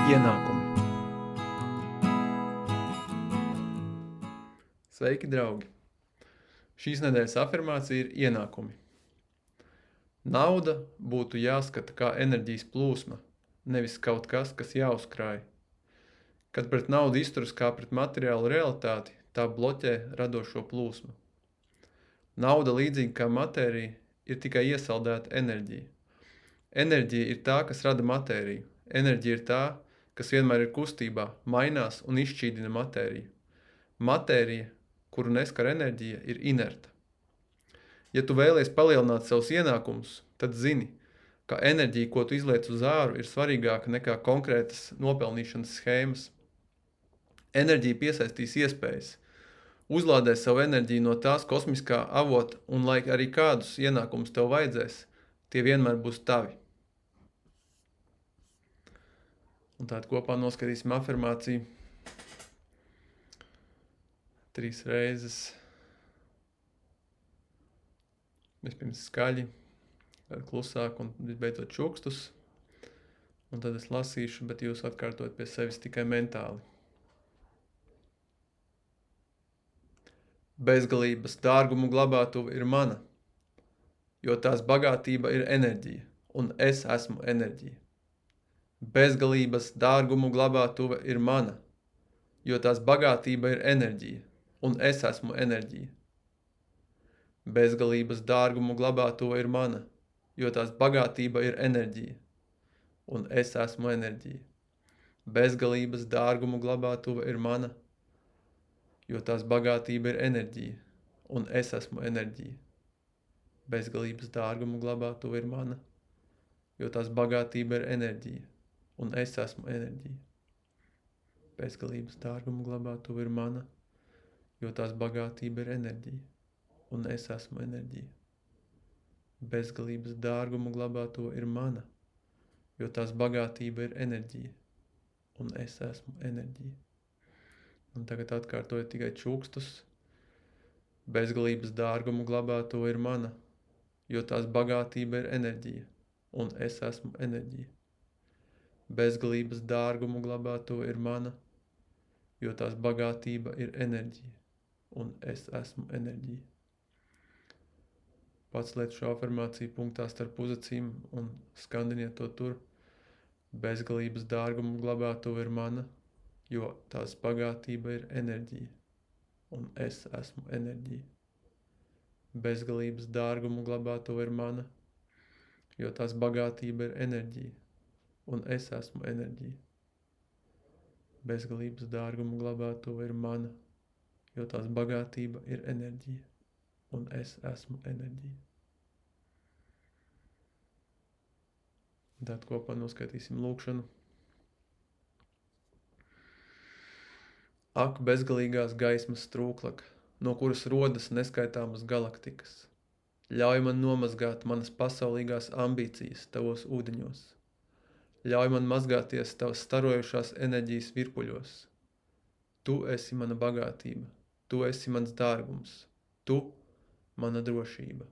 Ienākumi. Sveiki, draugi! Šīs nedēļas afirmācija ir ienākumi. Nauda būtu jāskata kā enerģijas plūsma, nevis kaut kas, kas jāuzkrāj. Kad pret naudu izturas kā pret materiālu realitāti, tā bloķē radošo plūsmu. Nauda, līdzīgi kā matērija, ir tikai iesaldēta enerģija. Enerģija ir tā, kas rada matēriju. Enerģija ir tā, kas vienmēr ir kustībā, mainās un izšķīdina matēriju. Matērija, kuru neskar enerģija, ir inerta. Ja tu vēlies palielināt savus ienākumus, tad zini, ka enerģija, ko tu izliec uz āru, ir svarīgāka nekā konkrētas nopelnīšanas schēmas. Enerģija piesaistīs iespējas. Uzlādē savu enerģiju no tās kosmiskā avota, un lai arī kādus ienākumus tev vajadzēs, tie vienmēr būs tavi. Un tātad kopā noskatīsim afirmāciju 3 reizes. Vispirms skaļi, tad klusāk un visbeidzot čukstus. Un tad es lasīšu, bet jūs atkārtojat pie sevis tikai mentāli. Bezgalības dārgumu glabātuve ir mana, jo tās bagātība ir enerģija, un es esmu enerģija. Bezgalības dārgumu glabātuve ir mana, jo tās bagātība ir enerģija, un es esmu enerģija. Bezgalības dārgumu glabātuve ir mana, jo tās bagātība ir enerģija, un es esmu enerģija. Bezgalības dārgumu glabātuve ir mana, jo tās bagātība ir enerģija, un es esmu enerģija. Bezgalības dārgumu glabātuve ir mana, jo tās bagātība ir enerģija, un es esmu enerģija. Bezgalības dārgumu glabātuve ir mana, jo tās bagātība ir enerģija, un es esmu enerģija. Bezgalības dārgumu glabātuve ir mana, jo tās bagātība ir enerģija, un es esmu enerģija. Un tagad atkārtoju tikai čukstus. Bezgalības dārgumu glabātuve ir mana, jo tās bagātība ir enerģija, un es esmu enerģija. Bezgalības dārgumu glabātuve ir mana, jo tās bagātība ir enerģija, un es esmu enerģija. Paceliet šo afirmāciju punktā starp uzacīm un skandiniet to tur. Bezgalības dārgumu glabātuve ir mana, jo tās bagātība ir enerģija, un es esmu enerģija. Bezgalības dārgumu glabātuve ir mana, jo tās bagātība ir enerģija, un es esmu enerģija. Bezgalības dārgumu glabātuve ir mana, jo tās bagātība ir enerģija, un es esmu enerģija. Tad kopā noskaitīsim lūkšanu. Ak, bezgalīgās gaismas strūklaka, no kuras rodas neskaitāmas galaktikas. Ļauj man nomazgāt manas pasaulīgās ambīcijas tavos ūdeņos. Ļauj man mazgāties tavas starojušās enerģijas virpuļos. Tu esi mana bagātība, tu esi mans dārgums, tu mana drošība.